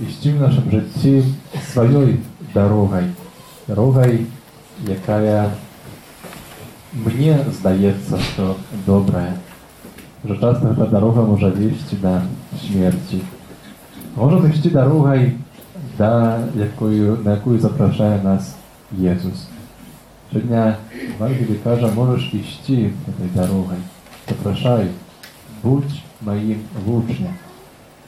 ісці в нашым жыцці сваёй дарогай, якая мне здаецца, што добрая. Że часто ta droga może wieść do śmierci. Możemy iść drogą, na jaką zaprasza nas Jezus. Сегодня Евангелие кажет, можешь идти этой дорогой. Zapraszaj, будь моим учнем.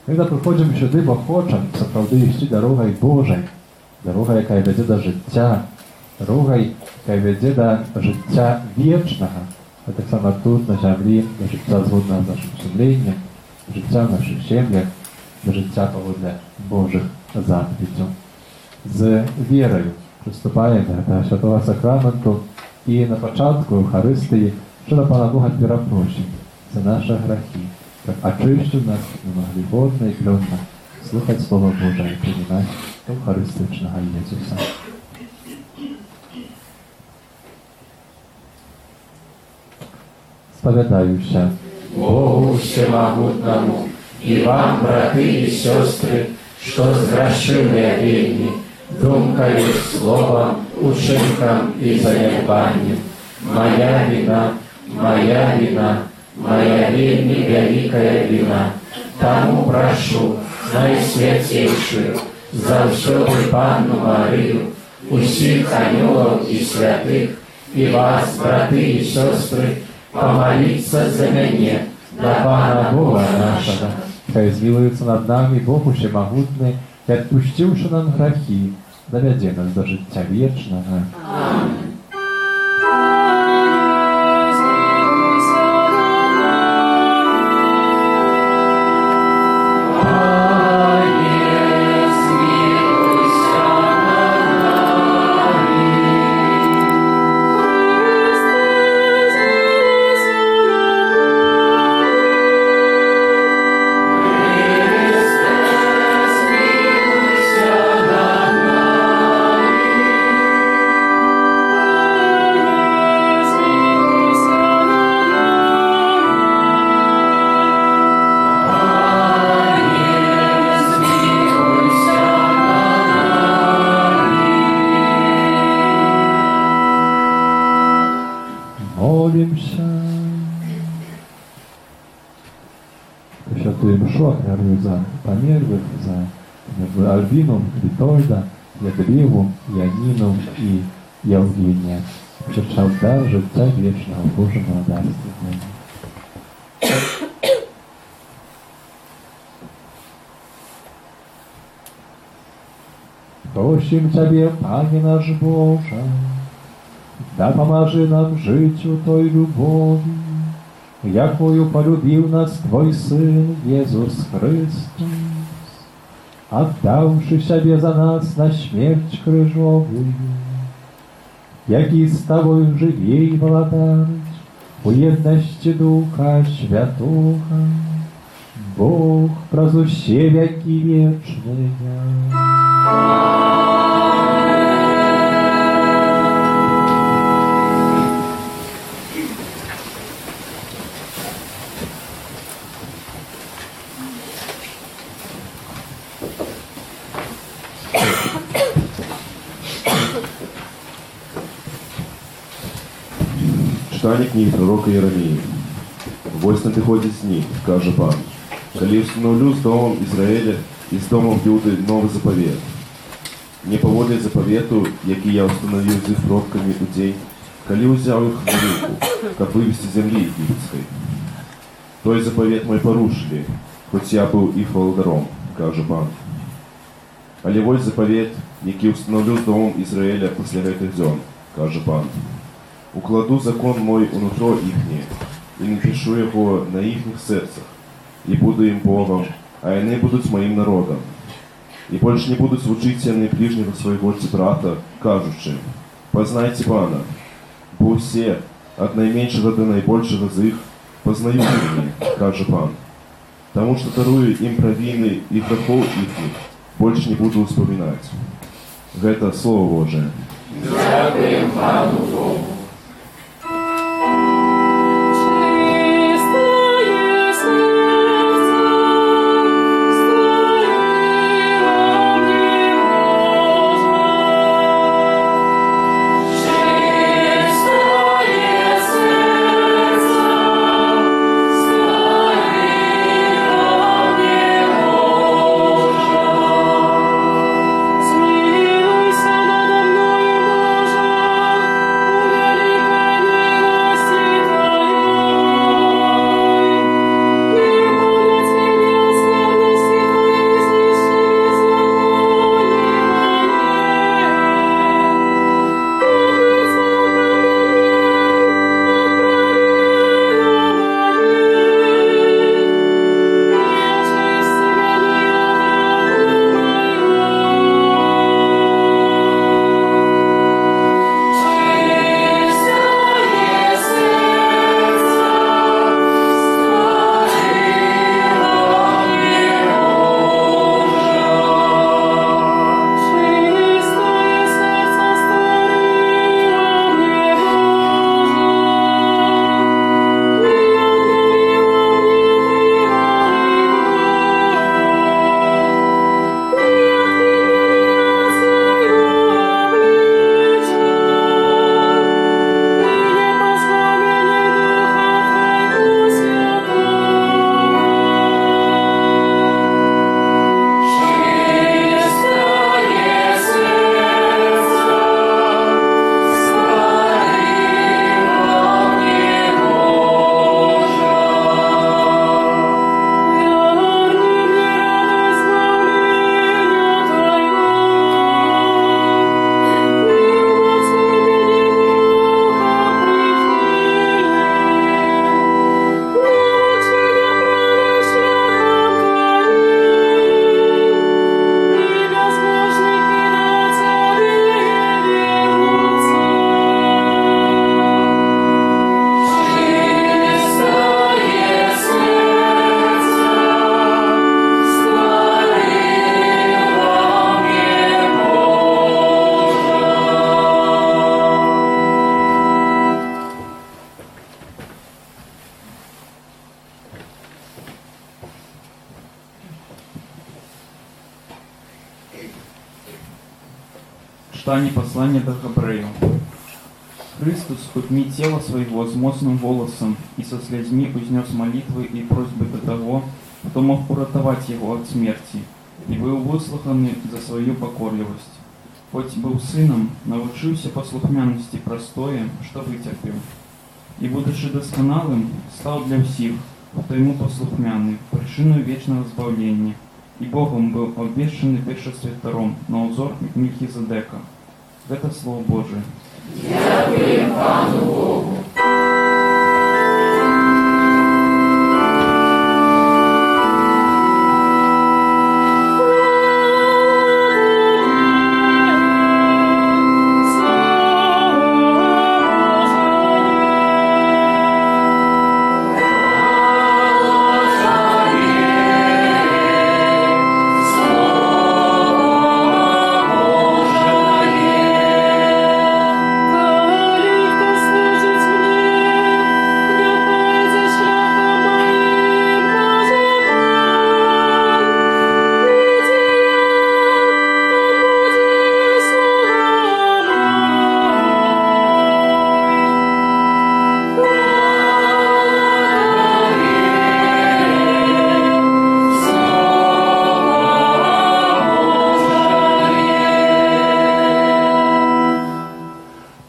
Когда приходим сюда, бо хочем, справді йти дорогою Божою, дорогою, яка веде до життя, дорогою, яка веде до життя вічного. А так само тут, на землі, до життя згодного з нашим сумлінням, життя в наших сім'ях, до життя поводле Божих заповідей. З вірою приступаємо до Святого Сакраменту і на початку Евхаристії, що на Пана Бога перепросимо за наші грехи, как очищу нас гріховно і кльонно слухати Слово Боже і приймати Евхаристичного Ісуса. Споведаюся Богу Всемогутному и вам, браты и сестры, что сгрешили вельми, думкою, словом, учинком и занедбанием. Моя вина, моя вельми великая вина. Тому прошу Наисвятейшую, за всю Панну Марию, усіх ангелов и святых, и вас, браты и сестры, помолиться за меня, до Пана Бога нашего. Хай змилується над нами Бог Всемогутний, і відпустивши нам грехи, доведе нас до життя вічного. Амінь. Świętую mszę ofiaruję za pomierłych, za Albinę, Witolda, Jadwigę, Janinę i Eugenię. Przeczytał dar życia wiecznego Bożego darstwa. Prosimy Ciebie, Panie nasz Boże, da pomaży nam w życiu Twojej lubowi, jakою полюбил нас Твой Сын Иисус Христос, отдавший себе за нас на смерть крыжовую, який з Тобою живе и владать, у едности Духа Святого, Бог прозуще веки вечные. Читання книги пророка Єремії. Вось надыходзіць дні, каже Пан, калі установлю з домом Ізраїля і з домом Юды новый заповед. Не паводле заповету, які я установіў з іх продкамі у дзень, калі ўзяў іх на руку, каб вывесці зямлі егіпетскай. Той заповед мой парушылі, хоць я быў іх валадаром, каже Пан. Але вось заповед, які установлю з домом Ізраїля пасля гэтых дзён, каже Пан. Укладу закон мой унутро іхнє, і напишу його на їхніх серцях, і буду їм Богом, а яны будуть моїм народом. І больше не будуть звучити яны ближнього свого ці брата, кажучи, познайте Пана, бо все, от найменшого до найбольшого з їх, познають мене, каже Пан. Тому що дарую їм провини і грехов їхніх, больше не буду вспоминать. Гэта Слово Божие. Дякуємо Пану Богу. Чистое сердце, стоит Читание послания до Габрею. Христос, хотьми тело своего с мощным голосом и со слезьми узнес молитвы и просьбы до того, кто мог уратовать его от смерти, и был выслуханы за свою покорливость. Хоть был сыном, научился послухмянности простое, что вытерпел. И, будучи досконалым, стал для всех, кто ему послухмяны, причиной вечного избавления, и Богом был обвешанный в первенстве втором на узор Мельхизедека. Это Слово Божие. Дякуємо Пану Богу.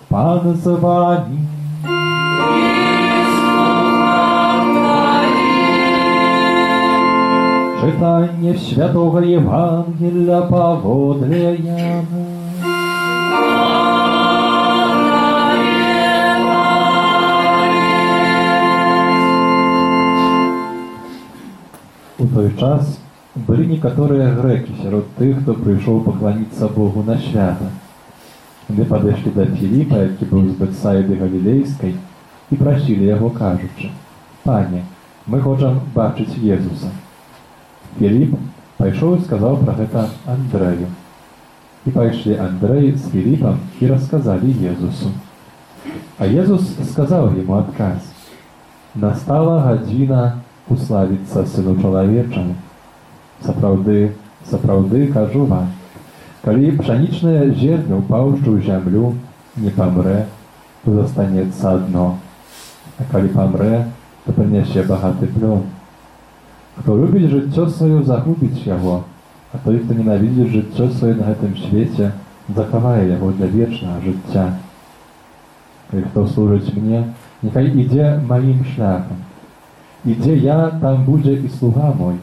Пан з вами. Читання Святого Євангелія поводле Яна. У той час были некоторые греки сярод тых, хто прийшов поклониться Богу на свято. Вони подошли до Філіпа, який був з Бетсаїди Галілейської, і просили його, кажучи: «Пане, ми хочемо бачити Єзуса». Філіп пайшов і сказав про гэта Андрею. І пайшли Андрей з Філіпом і розказали Єзусу. А Єзус сказав йому отказ: «Настала година уславиться Сину Чоловічому. Сапраўды, сапраўды, кажу вам, калі пшанічнае зерне, упаўшчы ў зямлю, не памрэ, то застанецца адно, а калі памрэ, то прынясе багаты плён. Хто любіць жыццё сваё, загубіць яго, а той, хто ненавідзіць жыццё сваё на гэтым свеце, захавае яго для вечнага жыцця. Калі хто служыць мне, няхай ідзе маім шляхам. Ідзе я, там будзе і слуга мой,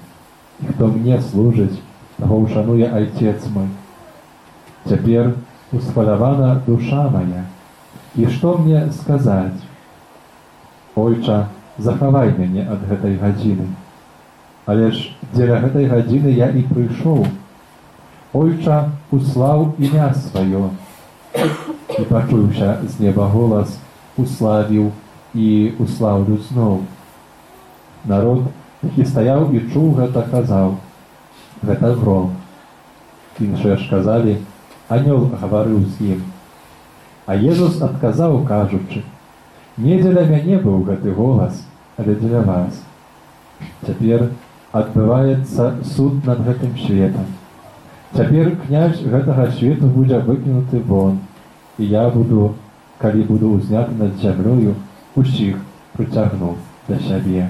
і хто мне служыць, таго ушануе Айцец мой. Цяпер усхвалявана душа моя. І што мне сказаць? Ойча, захавай мяне ад гэтай гадзіны. Але ж дзеля гэтай гадзіны я і прыйшоў. Ойча, услаў імя сваё. І пачуўся з неба голас: уславіў і услаўлю зноў. Народ, які стаяў і чуў гэта, казаў: гэта гром. Іншыя ж казалі: анёл гаварыў з ім. А Езус адказаў, кажучы: не дзеля мяне быў гэты голас, але дзеля вас. Цяпер адбываецца суд над гэтым светам. Цяпер князь гэтага свету будзе выкінуты вон, і я буду, калі буду ўзняты над зямлёю, усіх прыцягну да сябе.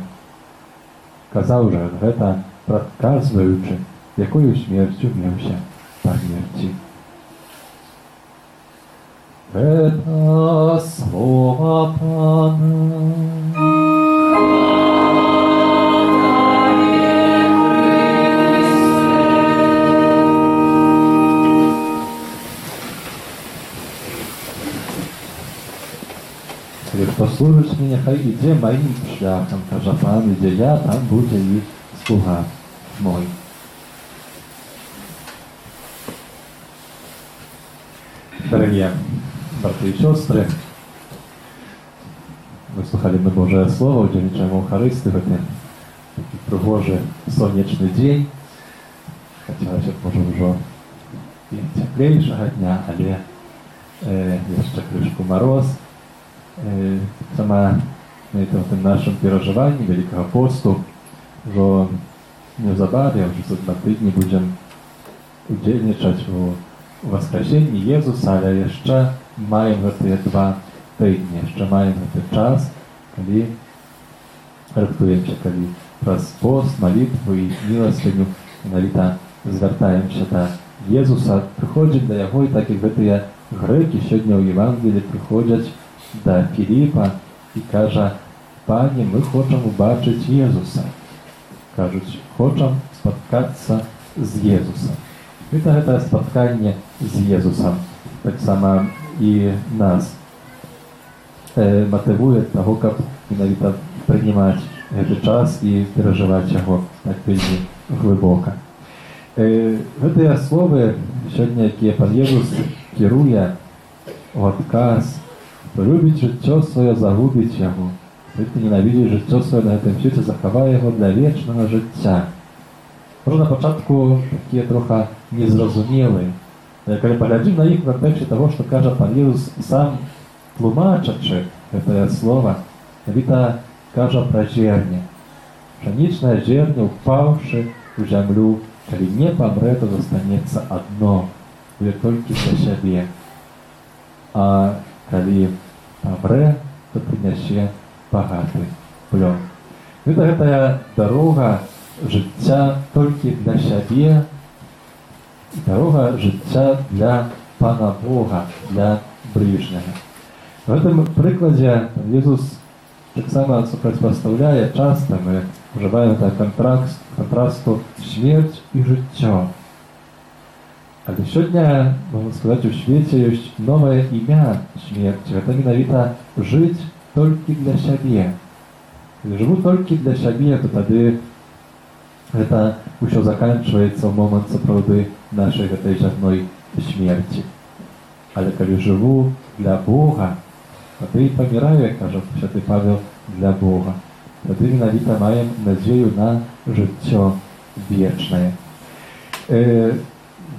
Казаў жа гэта, прадказваючы, якою смерцю меўся памерці. Это слово Пана. Калі хто служыць мне, няхай ідзе маім шляхам, кажа Пан, ідзе я, там будзе і слуга мой. Дорогие браты и сестры, выслухали мы Божие Слово, удзельнічаем у Эўхарыстыі в гэты такі прыгожы сонечны дзень. Хацелася б, можа, ўжо і цяплейшага дня, але яшчэ крышку мароз. Сама в тым нашым перажыванні Великага посту, ужо неўзабаве, ўжо за 2 тыдні будзем удзельнічаць у воскресенні Езуса, але яшчэ маем гэтыя 2 тыдні, яшчэ маем гэты час, калі рыхтуемся, калі праз пост, малітву і міласціню менавіта звяртаемся да Езуса, прыходзім да яго, і так і гэтыя грэкі сёння ў Евангеліі прыходзяць да Філіпа і кажа: «Пане, мы хочам убачыць Езуса». Кажуць: «Хочам спаткацца з Езусам». Гэтае спатканне з Езусам таксама і нас матывуе таго, каб менавіта прынимаць гэты час і перажываць яго так вельмі глыбока. Гэтыя словы сёння, якія пан Езус кіруе у адказ: «Хто любіць жыццё сваё, загубіць яго. Хто ненавідзіць жыццё сваё на гэтым свеце, захавае яго для вечнага жыцця». Можа, на пачатку такія трохи незразумелыя. Калі паглядзім на іх в кантэксце таго, што кажа пан Езус, сам тлумачачы гэтае слова, менавіта кажа пра зерне. Пшанічнае зерне, упаўшы ў зямлю, калі не памрэ, то застанецца адно, буде толькі для сябе. А калі памрэ, то прынясе багаты плён. Гэтая дарога жыцця толькі для сябе, дарога жыцця для Пана Бога, для ближняга. В гэтым прыкладзе Езус таксама супрацьпастаўляе, часта мы ужываем кантрасту смерць і жыццё. Але сёння, можна сказаць, у свеце ёсць новае імя смерці. Гэта менавіта жыць толькі для сябе. Калі жыву толькі для сябе, то тады гэта ўсё заканчваецца ў момант сапраўды нашай гэтай зямной смерці. Але калі жыву для Бога, тады і паміраю, як кажа святы Павел, для Бога. Тады менавіта маем надзею на жыццё вечнае.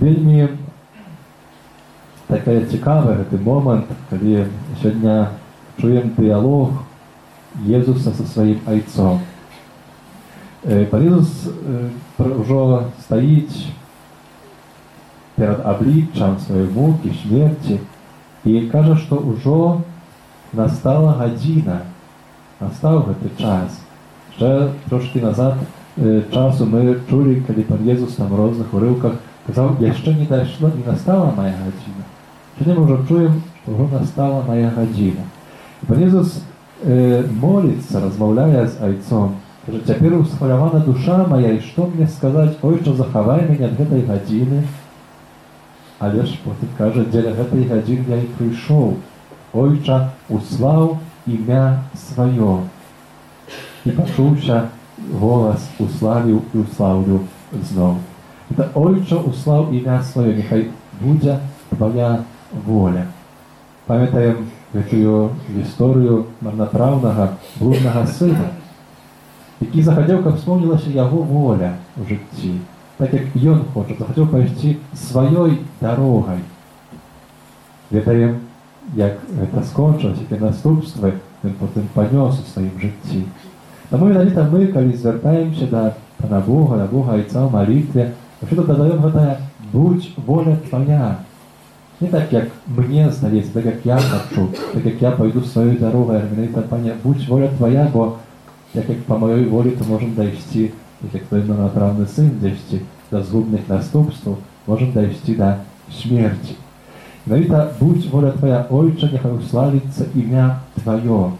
Вельмі такая цікавая гэты момант, калі сёння чуем дыялог Езуса са сваім айцом. Пан Езус ўжо стаіць перад абліччам сваёй мукі, смерці, і кажа, што ўжо настала гадзіна, настаў гэты час. Ще трошки назад часу мы чулі, калі пан Езус там у розных урыўках казаў: «Яшчэ не дайшло, не настала моя гадзіна». Сёння мы ўжо чуем, што ўжо настала моя гадзіна. Пан Езус моліцца, размаўляе з айцом. Кажа: «Цяпер усхвалявана душа моя, і што мне сказаць? Ойча, захавай мяне ад гэтай гадзіны». Але ж потым кажа: «Дзеля гэтай гадзіны я і прыйшоў. Ойча, услаў імя сваё». І пачуўся голас: «Уславіў і услаўлю зноў». Это «Ойча, услаў імя сваё, нехай будзе твоя воля». Памятаем гэтую гісторыю марнатравнага блуднага сына, які захацеў, каб вспомнілася яго воля ў жыцці. Так як ён хоча, захацеў пайсці сваёй дарогай. Ведаем, як гэта скончылася, якія наступствы ён потым панёс у сваім жыцці. Таму менавіта мы, калі звяртаемся да Пана Бога, да Бога Айца ў малітве, вообще-то дадаем гэтае «Будь воля твоя». Не так, як мне здаецца, так як я хочу, так як я пойду сваёй дарогай, а менавіта, Пане, будь воля твоя, бо так як па маёй волі, то можам дайсці, так як твой марнатравны сын, дайсці да згубных наступстваў, можам дайсці да смерці. Менавіта «Будь воля твоя, Ойча, нехай уславіцца імя твоё».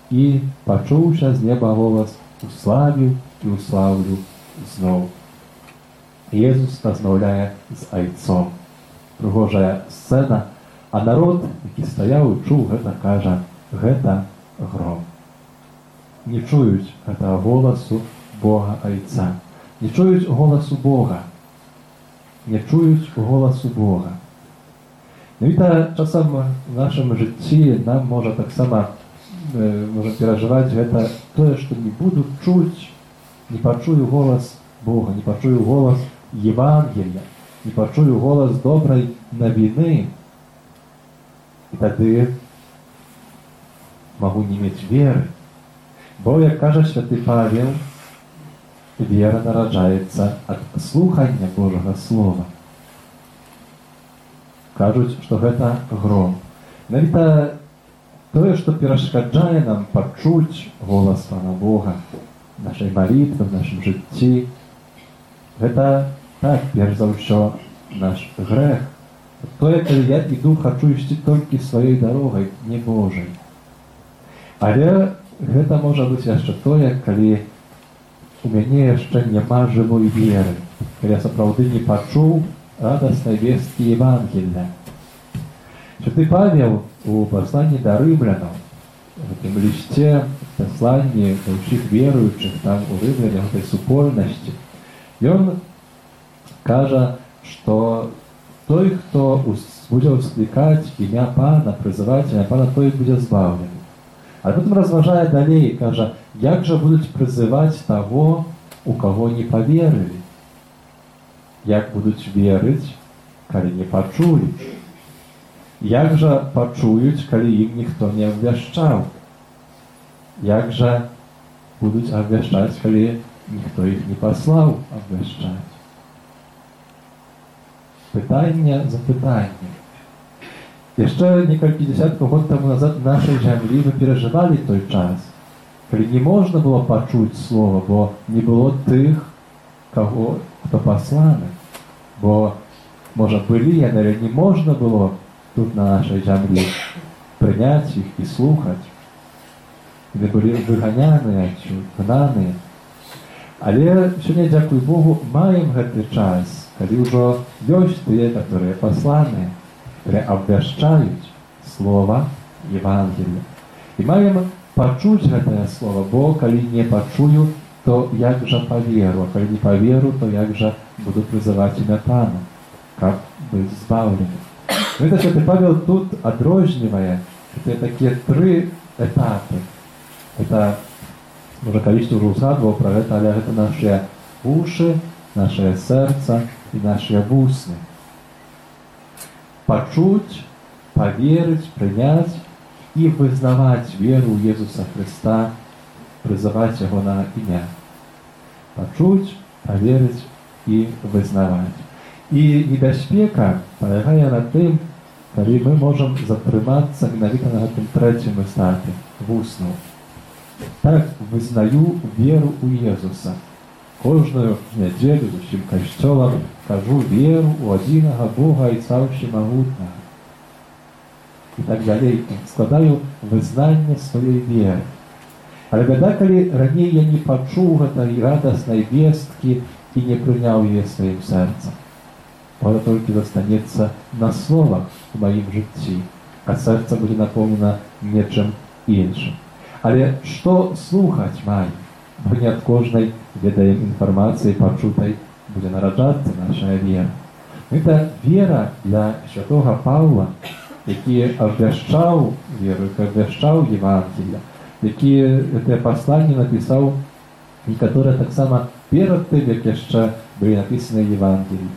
І пачуўся з неба голас: «Уславіў і услаўлю зноў». Езус размаўляе з айцом. Прыгожая сцэна, а народ, які стаяў і чуў гэта, кажа: «Гэта гром». Не чуюць гэтага голасу Бога Айца. Не чуюць голасу Бога. Не чуюць голасу Бога. Менавіта часам в нашым жыцці нам можа таксама перажываць гэта тое, што не буду чуць, не пачую голас Бога, не пачую голас Евангелія, не пачую голас добрай навіны. І тады магу не мець веры. Бо, як кажа святы Павел, вера нараджаецца ад слухання Божага Слова. Кажуць, што гэта гром. Навіта тое, што перашкаджае нам пачуць голас Пана Бога, нашай малітвы, в нашым жыцці, гэта так, перш за ўсё, наш грэх. Тое, калі я іду, хачу ісці толькі сваёй дарогай, не Божай. Але гэта можа быць яшчэ тое, калі у мяне яшчэ няма жывой веры, калі я сапраўды не пачуў радаснай весткі Евангелля. Святы Павел у пасланні да рымлянаў, у гэтым лісце, пасланні да ўсіх веруючых там у Рымляне, гэтай супольнасці, ён кажа, што той, хто будзе ўсклікаць імя Пана, прызываць імя Пана, той будзе збаўлены. А потым разважае далей і кажа, як жа будуць прызываць таго, у каго не паверылі? Як будуць верыць, калі не пачулі? Як жа пачуюць, калі ім ніхто не абвяшчаў? Як жа будуць абвяшчаць, калі ніхто іх не паслаў абвяшчаць? Пытанне за пытанне. Яшчэ некалькі дзесяткаў год таму назад нашай зямлі мы перажывалі той час, калі не можна было пачуць слова, бо не было тых, каго, хто пасланы. Бо, можа, былі яны, але не можна было тут на нашай зямлі прыняць іх і слухаць. Яны былі выганяныя адсюль, гнаныя. Але сёння, дзякуй Богу, маем гэты час, калі ўжо ёсць тыя, которые пасланыя, которые абвяшчаюць слова Евангелия. І маем пачуць гэтае слова, бо калі не пачую, то як жа паверу, а калі не паверу, то як жа буду прызываць імя Пана, каб быць збаўлены. Гэта Святы Павел тут адрознівае такія тры этапы. Это, можа, калісьці ўжо ўзгадваў пра гэта, але гэта нашыя вушы, нашае сэрца і нашыя вусны. Пачуць, паверыць, прыняць і вызнаваць веру ў Езуса Хрыста, прызываць яго на імя. Пачуць, паверыць і вызнаваць. І небяспека палягае на тым, калі мы можам затрымацца менавіта на гэтым трэцім этапе, вуснаў. Так, вызнаю веру ў Езуса. Кожную нядзелю з усім касцёлам кажу веру ў адзінага Бога і Цар Усемагутнага. І так далей, складаю вызнанне сваёй веры. Але бяда, калі раней я не пачуў гэтай радаснай весткі і не прыняў яе сваім сэрцам. Гэта толькі застанецца на словах у маім жыцці, а сэрца будзе напоўнена нечым іншым. Але што слухаць маем? Бо не ад кожнай ведаем інфармацыі пачутай будзе нараджацца нашая вера. Гэта вера для святога Паўла, які абвяшчаў веру, які абвяшчаў Евангелія, які гэтае пасланне напісаў некаторыя таксама перад тым, як яшчэ былі напісаны Евангеліі.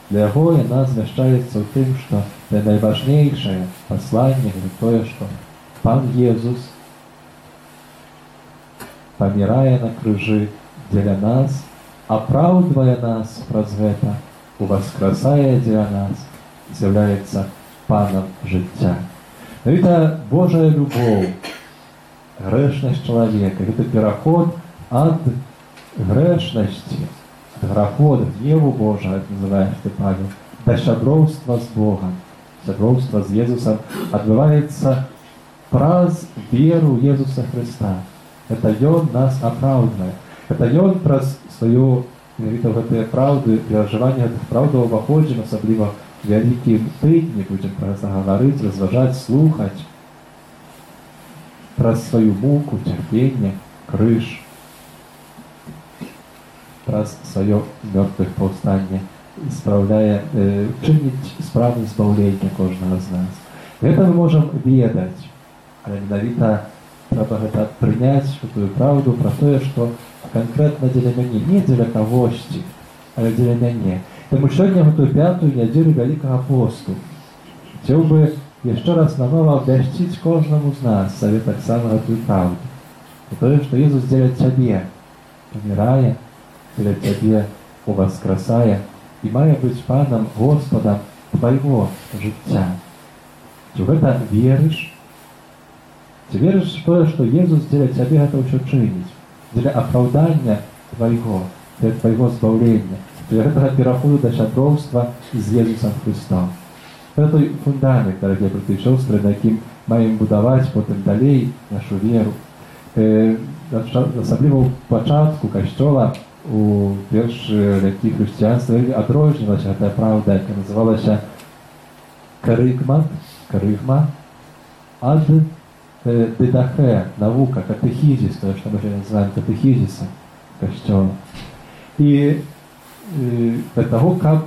Для яго яна змяшчаецца ў тым, што найважнейшае пасланне гэта тое, што Пан Езус памірае на крыжы дзеля нас, апраўдвае нас праз гэта, уваскрасае дзеля нас, з'яўляецца Панам жыцця. Гэта Божая любоў, грэшнасць чалавека, гэта пераход ад грэшнасці, ад граху, ад гневу Божага, як называе Святы Павел, да сяброўства з Богам. Сяброўства з Езусам адбываецца праз веру Езуса Хрыста. Это Ён нас апраўдвае. Это Ён праз сваю, менавіта гэтыя праўды, перажыванне гэтых праўдаў уваходзім, асабліва вялікім тыдні, будзем пра гэта гаварыць, разважаць, слухаць, праз сваю муку, цярпенне, крыж, праз сваё мёртвых паўстанне спраўляе, чыніць справу збаўлення кожнага з нас. Гэта мы можам ведаць, але менавіта трэба гэта прыняць гэтую праўду пра тое, што канкрэтна дзеля мяне, не дзеля кагосьці, але дзеля мяне. Таму сёння гэтую пятую нядзелю Вялікага посту хацеў бы яшчэ раз нанова абвясціць кожнаму з нас сабе таксама гэтую праўду. Тое, што Езус дзеля цябе памірае, для Тебе воскресає і має бути Паном Господом Твоего життя. Чи в это веришь? Ты веришь в то, что Иисус для тебя это все чинит, для оправдания Твоего, для Твоего избавления, для этого перехода до шадрowства с Иисусом Христом. Это той фундамент, дорогие браты и сестры, на яким маємо будувати потім далі нашу віру. Особливо в початку Костьола, у перші роки християнства, відрознювалася ця правда, яка називалася каригма, ад дидахе, наука, катехизис, то, что мы же называем катехизисом Костьола. И для того, как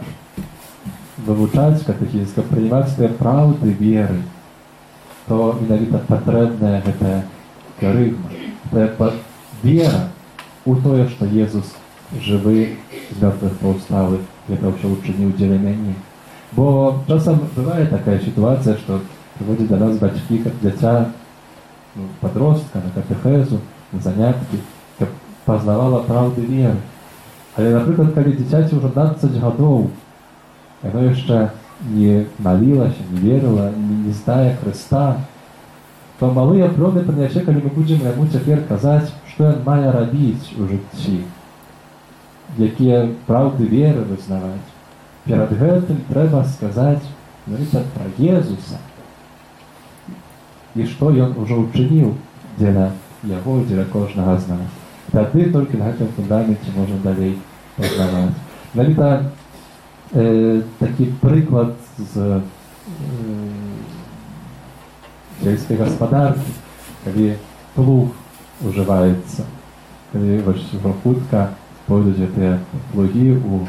вивчати катехізис, как приймати ці правди віри, то менавіта патрэбная гэта карыгма. Гэта вера у тое, што Езус жывы, з мёртвых паўсталы, гэта ўсё учыніў дзеля мяне. Бо часам бывае такая сітуацыя, што прыводзяць да нас бацькі, каб дзіця, подростка, на катэхезу, на заняткі, каб пазнавала правды веры. Але, напрыклад, калі дзіцяці ўжо 12 гадоў, яно яшчэ не молилась, не верила, не зная Христа, то малыя плоды прынясе, калі мы будзем яму цяпер казаць, што ён мае рабіць у жыцці, якія праўды веры вызнаваць. Перад гэтым трэба сказаць пра Езуса і што ён ужо ўчыніў дзеля яго, дзеля кожнага з нас. Тады толькі на гэтым фундаменце можна далей пазнаваць. Навіта такі прыклад з сельскай гаспадаркі, калі плуг ужываецца, калі ўжо хутка пойдуць гэтыя плугі ў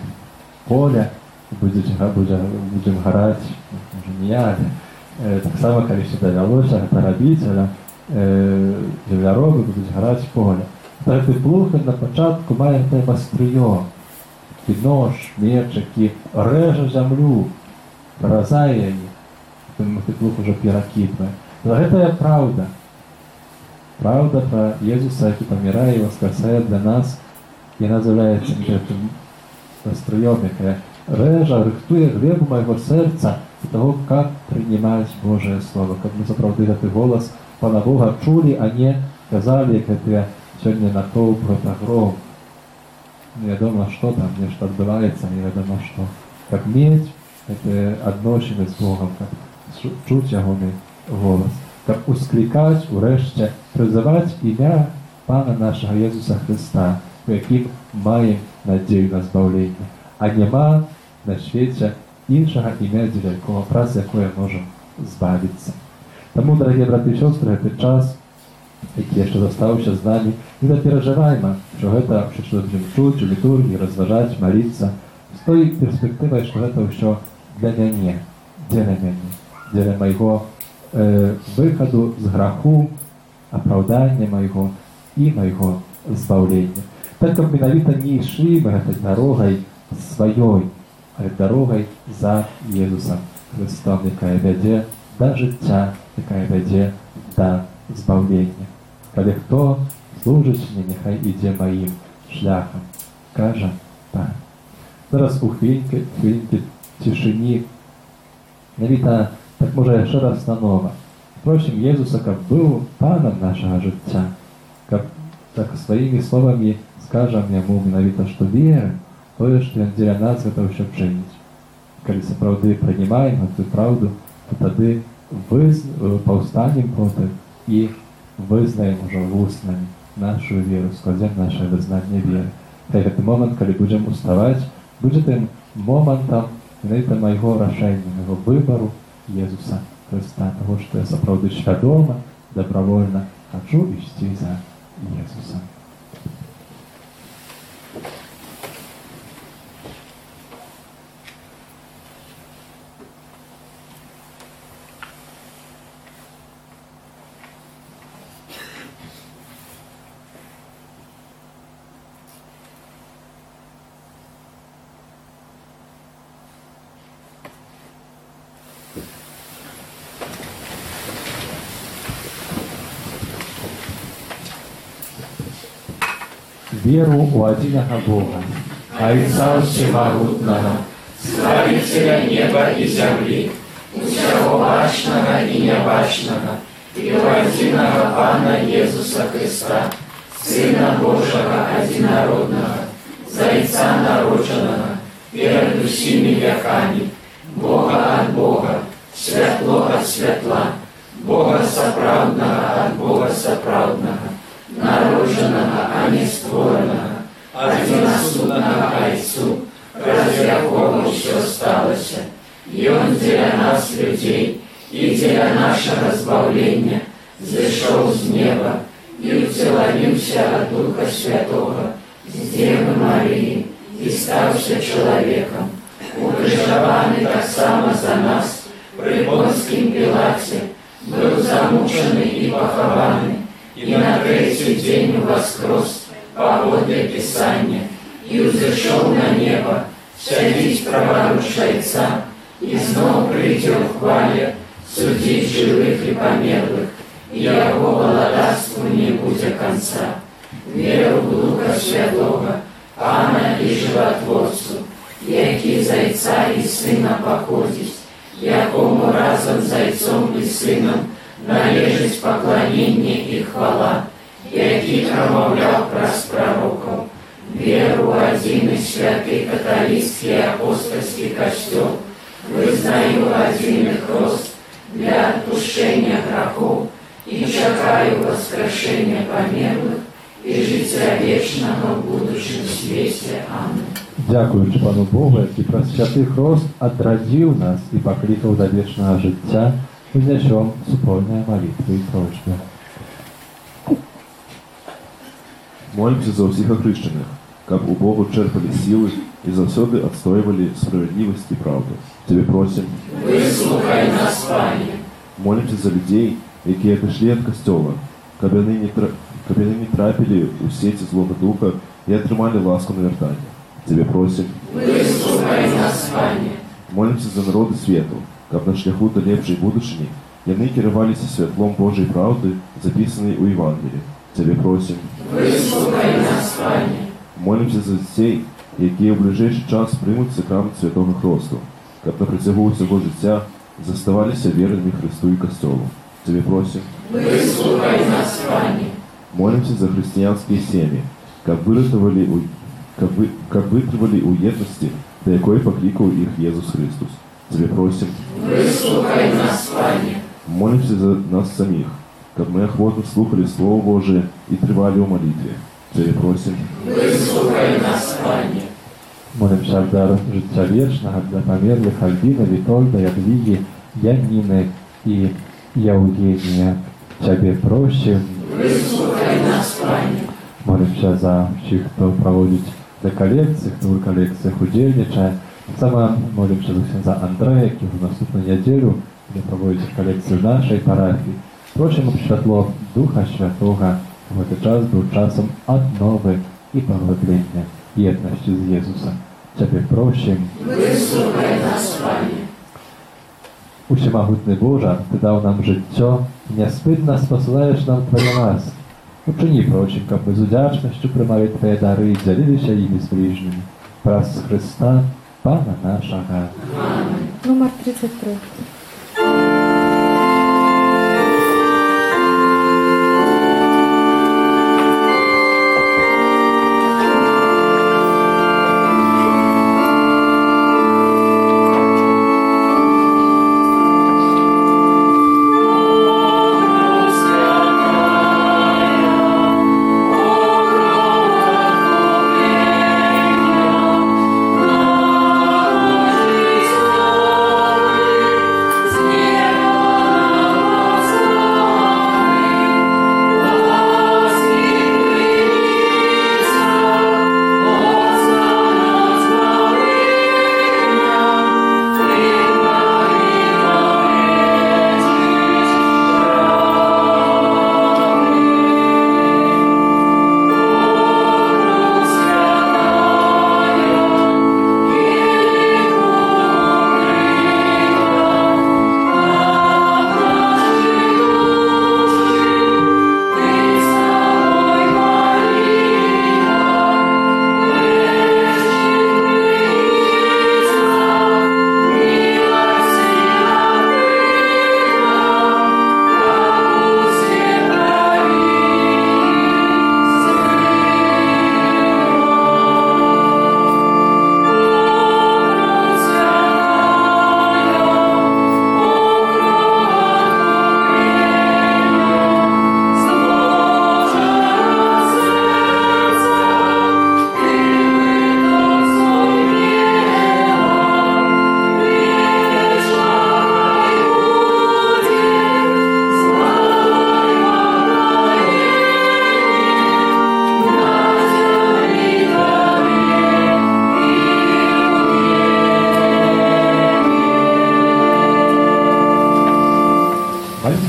поле, будзем гараць, можа не я, таксама калі ще давялося гэта рабіць, але земляробы будуць гараць поле. Гэты плуг на пачатку мае гэтае вастрыё, нож, меч, які рэжа зямлю, паразае яе, гэты плуг ужо перакідвае. Але гэтая праўда. Праўда пра Езуса, які памірае і воскресае для нас, яна з'яўляецца гэтым вастрыём, якая рэжа, рыхтуе глебу майго сэрца для того, как прынимаць Божие Слово, каб мы сапраўды гэты голас Пана Бога чулі, а не казалі, як гэтыя сёння натоўп гэта гром. Невядома, што там, нешта адбываецца, невядома што. Каб мець гэтыя адносіны з Богом, каб чуць ягоны голас, каб усклікаць, урэшце, прызываць імя Пана нашага Езуса Христа, у якім маем надзею на збаўленне, а няма на свеце іншага імя, дзеля якога, праз якое можам збавіцца. Таму, дарагія браты і сёстры, гэты час, які яшчэ застаўся з намі, не перажывайма, што гэта што будзем чуць у літургіі, разважаць, маліцца, з той перспектывай, што гэта ўсё для мяне, дзеля майго выхаду з граху, апраўдання майго і майго збаўлення. Так, каб менавіта не ішлі мы гэтай дарогай сваёй, але дарогай за Езусам Христом, якая вядзе да жыцця, якая вядзе да збаўлення. Калі хто служыць мне, няхай ідзе маім шляхам, кажа так. Зараз у хвілінкі цішыні, навіта, так можа яшчэ раз нанова. Просім Езуса, каб быў панам нашага жыцця, каб так сваімі словамі скажам яму менавіта, што верым, тое, што ён дзеля нас гэта ўсё чыніць. Калі сапраўды прынимаем гэтую праўду, то тады паўстанем потым і вызнаем ужо вуснамі нашу веру, складзем наше вызнанне веры. Гэты момант, калі будзем уставаць, будзе тым момантам менавіта майго рашэння, майго выбару Езуса Христа, таго, што я сапраўды свядома, добравольна хачу ісці за Езусам. веру у единого Бога, Отца Всемогутного, Створителя неба и земли, всего бачного и небачного, и в единого Пана Иисуса Христа, Сына Божьего Одинородного, Зайца народженного, перед всеми веками, Бога от Бога, светло от светла, Бога соправдного от Бога соправдного, народженного, а не створенного, одиносудного Отцу, ради якого все сталося, и Он для нас, людей, и для нашего избавления, зашел с неба, и утеловился от Духа Святого, с Девы Марии, и стався человеком, укрыжованный так само за нас, при Понским Пилате, был замученный и похованный, и на третий день воскрес, погоды Писания, и взошел на небо, сядить праворуч Отца, и снова придет в хвале, судить живых и померлых, и Его владарству не будет конца. Веру в Духа Святого, Пана и Животворцу, який Зайца и Сына походить, якому разом Зайцом и Сыном належить поклонение и хвала, який промовлял праз пророков, веру в один и святый католический апостольский костел, вызнаю один и крест для отпущения грехов и чекаю воскрешения померлых і життя вічного в будущем світі. Амінь. Дякуючи Пану Богу, який праз святий хрост отрадив нас і покликав до вічного життя, внесем супольные молитвы и просьбы. Молимся за всіх охрещених, как у Бога черпали силы и завсёды отстаивали справедливость и правду. Тебе просим, выслухай нас, Пане. Молимся за людей, які отошли от костела, каб яны не трапили у сети злого духа и отримали ласку навертания. Тебе просим, выслухай нас, Пане. Молимся за народы свету, каб на шляху до лепшей будущини яны кіравалися святлом Божьей правды, записанной у Евангелии. Тебе просим, выслухай нас, Пане. Молимся за дітей, які в ближайший час приймуть сакрамент Святого Хресту, каб на протягу всього життя заставалися вірними Христу і Костелу. Тебе просим, выслухай нас, Пане. Молимся за христианские семьи, как вытравали у єдності, до якої покликав їх Єсус Христос. Тебе просим, выслухай нас, Пане. Молимся за нас самих, как мы охотно слухали Слово Божие и тривали у молитве. Тебе просим, выслухай нас, Пане. Молимся за життя вічного для померлих Альбіни, Вітольда, Ядвіги, Янніни і Євгенія. Тебе просим, выслухай нас, Пане. Молимся за всіх, хто проводить реколекції, хто в реколекціях удільничає. Саме молимся за ксенза Андрея, який в наступну неділю буде проводити реколекцію в нашій парафії. Просимо, щоб світло Духа Святого в цей час був часом однови і поглиблення єдності з Єсусом. Тебе просим, выслухай нас, Пане. Усемогутний Боже, Ти дав нам життя, неспинно спосилаєш нам Твоє ласки. Учини, просим, щоб ми з удячністю приймали Твої дари і ділилися їми з ближніми. Праз Христа, Пана нашого. Номер 33.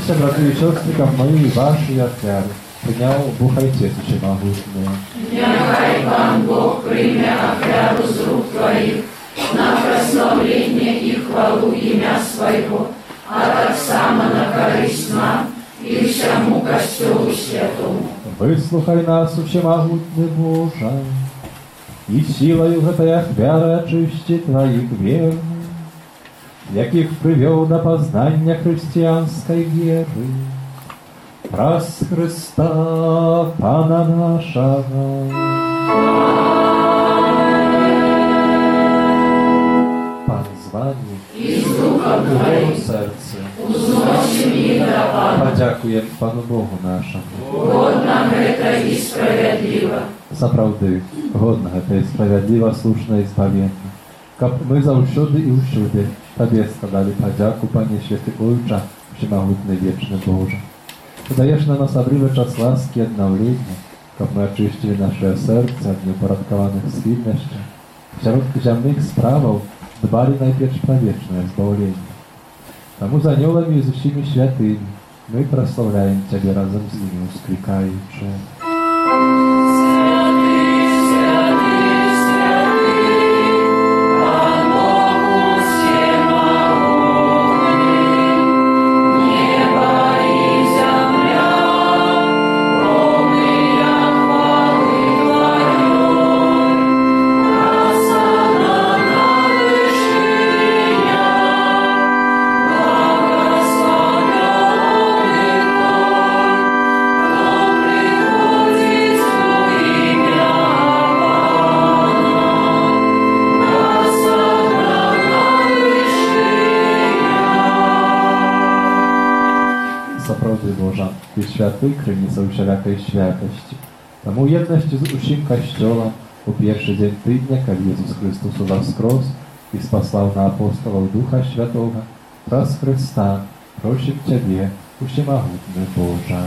Бачите, браты и сестры, как мои и ваши офяры, принял Бог Отец Всемогутный. Нехай Пан Бог прийме офяру з рук Твоих на прославление и хвалу имя Своего, а так само на користь нам и всему Костелу Святому. Выслухай нас, Всемогутный Боже, и силою этой офяры очисти Твоих верных, яких привел до познания христианской веры. Раз Христа, Пана нашего. Пан з вами, И с Духом Твоим серце. узносим и даровано. Подякуємо Пану Богу нашому. Вот нам это и справедливо. Сапраўды, годна гэта і справядліва, слушна і збавенна. Каб мы заўсёды і ўсюды Табе складалі падзяку, Пане Святы Ojcze, Всемогутны вечны Боже. Ты даеш нам асаблівы час ласкі і аднаўлення, каб мы ачысцілі нашыя сэрцы ад неўпарадкаваных схільнасцяў. Сярод зямных справаў дбалі найперш пра вечнае збаўленне. Таму з анёламі і з усімі святымі мы праслаўляем Цябе разам з імі, усклікаючы. Ty światły krynica wszelakej świętości. Тому єдності з усім Костьолом у перший день тижня, коли Ісус Христос воскрес і спаслав на апостолов Духа Святого, раз Христа, просим Тебе, Всемогутный Боже.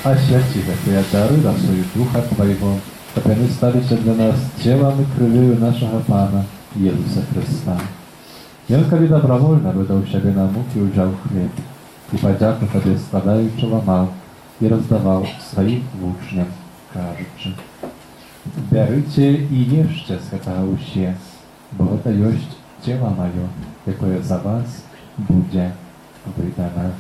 Освяти Твои дары на свою Духа Твоего, чтобы они стали для нас телом и кровью нашего Пана Иисуса Христа. И он, коли добровольно выдал себе на муки, узял хлеб, и, подяку Тебе складаючи, ломал и раздавал своим учням, кажучи: «Берите и ешьте с этого уще, бо это есть тело мое, якое за вас будет выдано».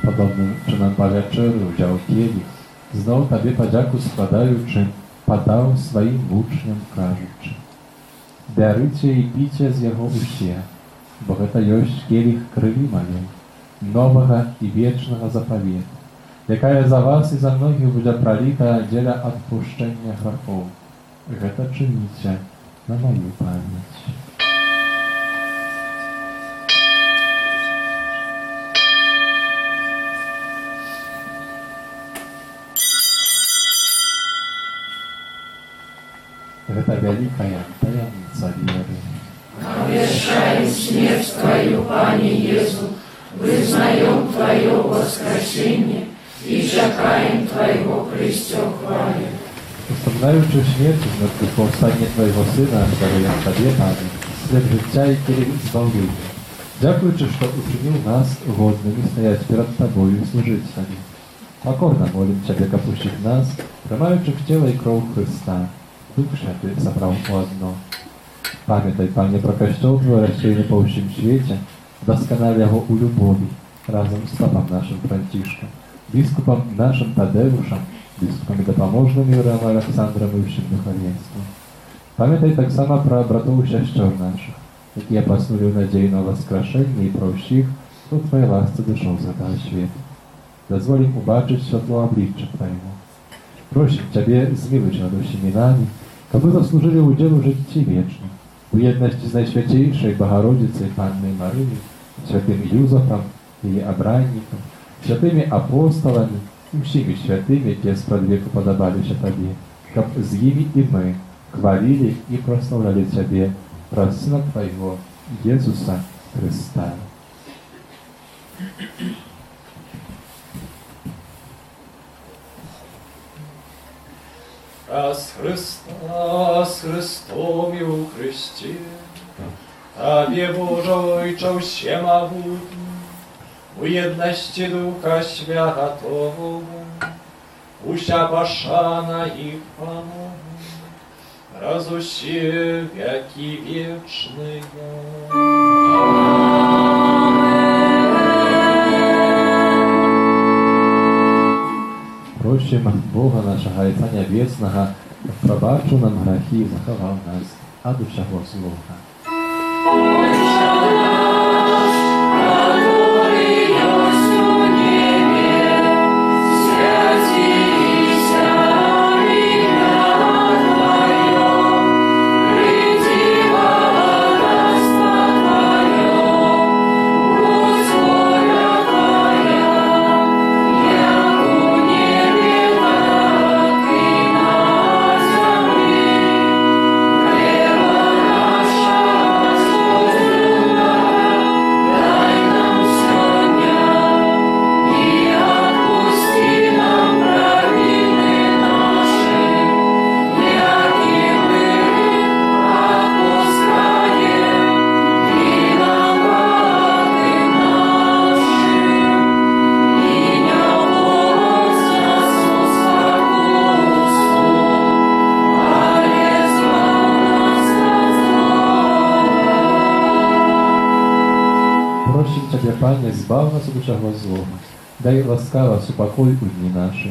Podobnym czynem po wieczerzy wziął kielich, znowu Tobie podziaku składający, podał swoim uczniom, кажучи: «Берите и пейте з его уще, бо это есть кielich крови моей, нового и вечного заповета, якая за вас и за многих будет пролита для отпущения грехов. Это чините на мою память». Это великая таямница веры. Обещаем смерть Твою, Пане Иисус, вызнаем Твое воскресение и чекаем Твоего крестохвалия. Вспоминаючи смерть из мертвых повстання Твоего Сына, даруем Тебе, Пане, свет життя и кирилл избавления. Дякуючи, что учинил нас годными стоять перед Тобою и служить Тебе. Покорно молим Тебе, капущих нас, приймаючих тело и кровь Христа, Дух Святый собрал одно. Памятай, Пане, про Костел Твой, рассеянный по всем свете, досконали его у любови, разом с папом нашим Франтишком, бискупом нашим Тадеушем, бискупами допоможными Юром Александром и всем духовенством. Памятай так само про братов и сестер наших, які поснули в надею на воскрешение и про всіх, хто в Твоей ласце дошел за того света. Дозволим убачить светло обличья Твоего. Просим Тебе, змилуйся над усіми нами, каби заслужили удел у житті вічному, у єдності з Найсвятейшою Богородицею Панною Марією, святим Юзефом, її обранником, святими апостолами і всіми святими, які сподвіку подобалися Тобі, каб з ними і ми хвалили і прославляли Тебе, про Сына Твоего, Иисуса Христа. Раз Христа з Христом і у Христі, Тобі, Боже Ойче всемогутній, у єдності Духа Святого, уся пошана і помога, раз усе веки вечные. Просимо Бога нашого Отця Небесного, пробачив нам грехи і заховав нас від усього злого. Panie, zbaw nas od wszechego złego. Daj łaskawa supokój u dni nasze.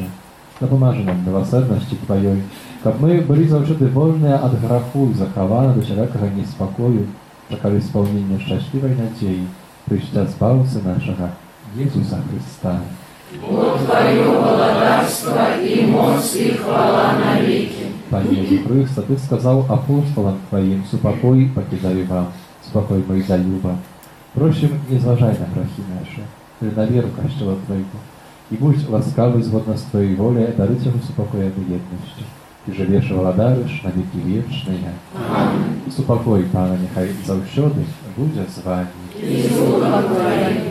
Допоможи нам милосердності Твоєї, щоб ми були завжди вольні від греху і заховані до всякого неспокою, чекали сповнення щасливої надії, прийшла Збавця нашого, Єсуса Христа. Бо Твоє владарство і моць і хвала навіки. Пане Христе, Ти сказав апостолам Твоїм, супокой покидаю вам, спокой мой даю вам. Просим, не зважай на грехи наши, но на веру Костела Твоего, и будь ласкавый згодно с Твоей волей, дарить ему супокоя до едности. Ты живешь и владаришь на веки вечные. Супокой, Пане, нехай завсёды буде з вами.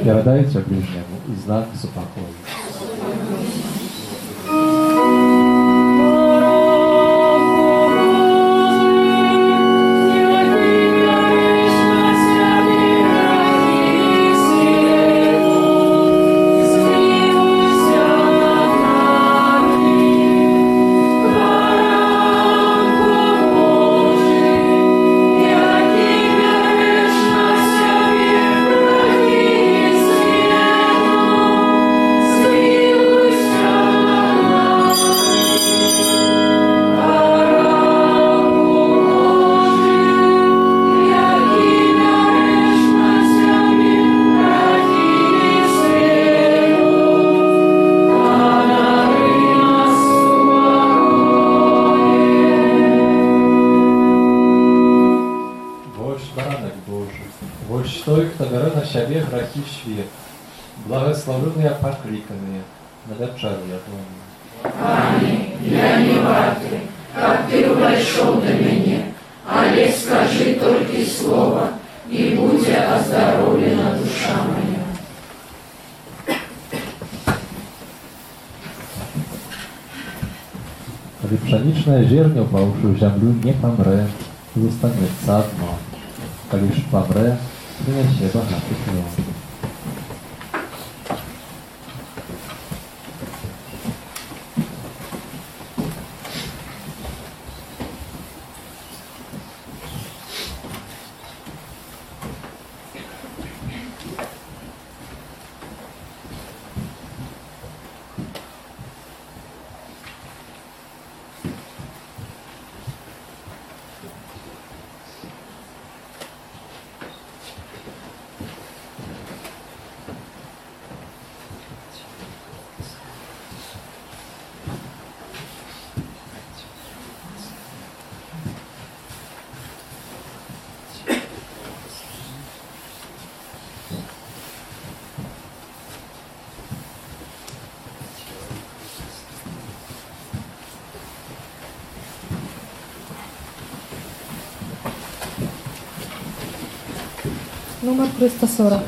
Передайте ближнему знак супокою. Себе грехи свет, благословенные покликанные, на вечеру я помню. Пане, я не варты, как Ты вошел до меня, але скажи только слово, и будь оздоровлена душа моя. Коли пшеничное зерно, упавшую в землю, не помре, застанется одно. Коли ж помре, принесе богатый плод. Номер 340.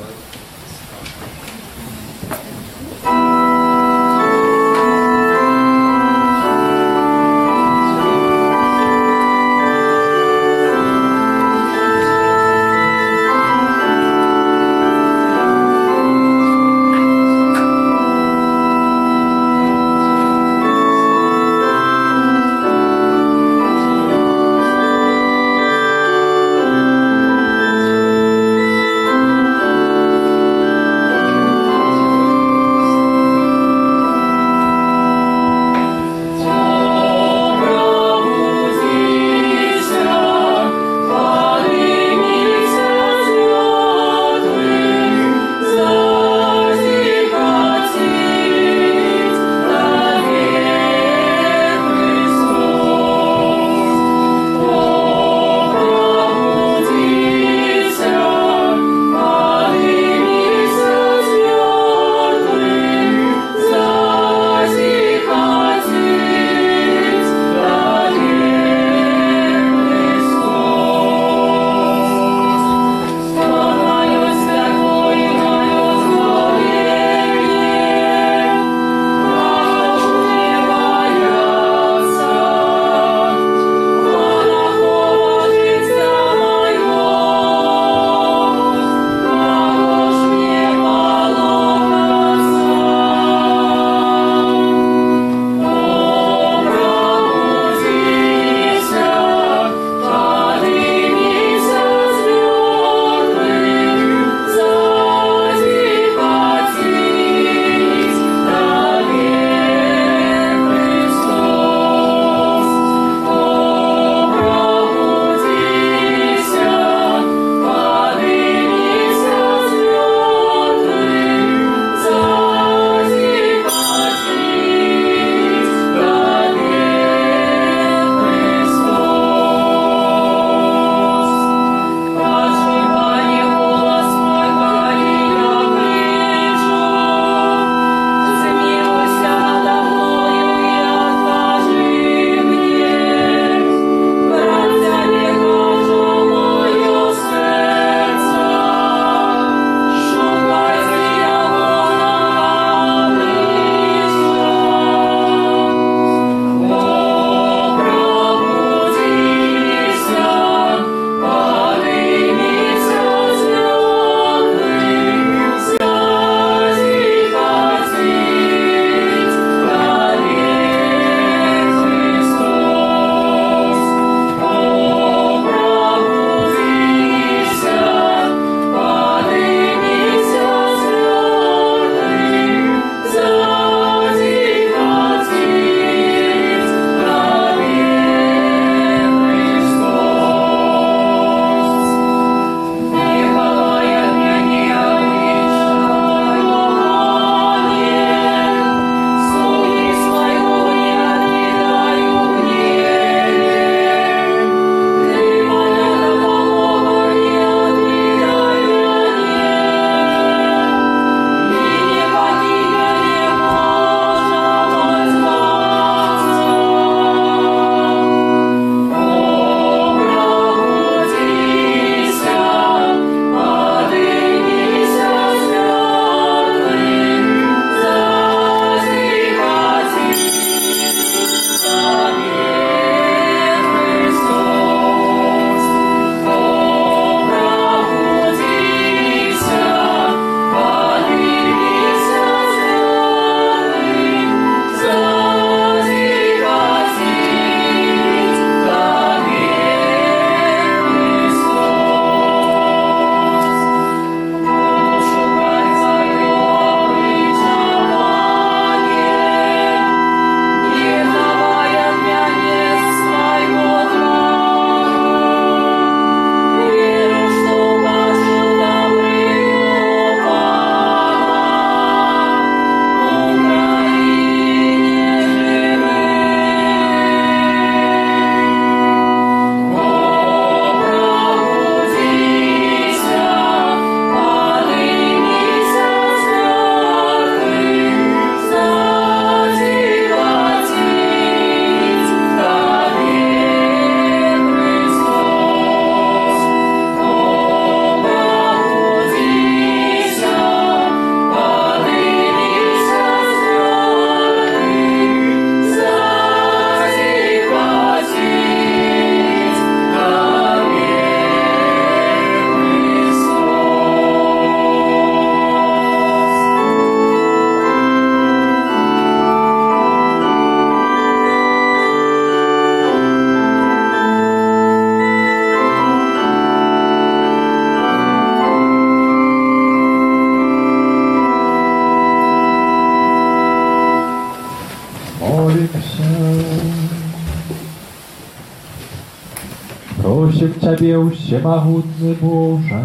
Вяруючи в Цябе ўсемагутны Божа,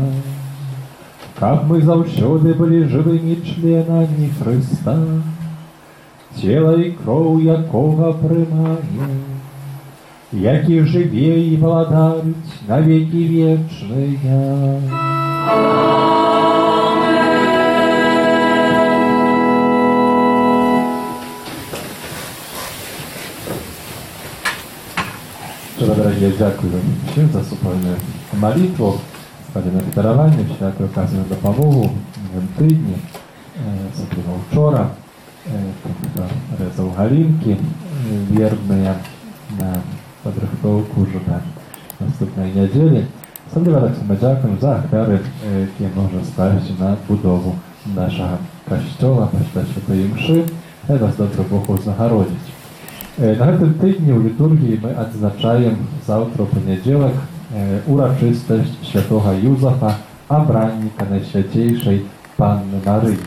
каб мы заўсёды былі жывымі членамі Хрыста, цела і кроў якога прымае, які жыве і владаюць на векі вечныя. Дорогие, дякую всім за супольну молитву, на піддарування, дякую оказану допомогу в тижні, особливо вчора, хто резав галинки вірні на підрихтовку вже до наступної неділі. Особливо так само дякую за ахвяри, які можна ставити на будову нашого костюла, почитати святої мши, хай вас добре Бог узнагородить. На гэтым тыдні ў літургіі мы адзначаем заўтра ў панядзелак урачыстасць святога Юзафа, абранніка Найсвяцейшай Панны Марыі.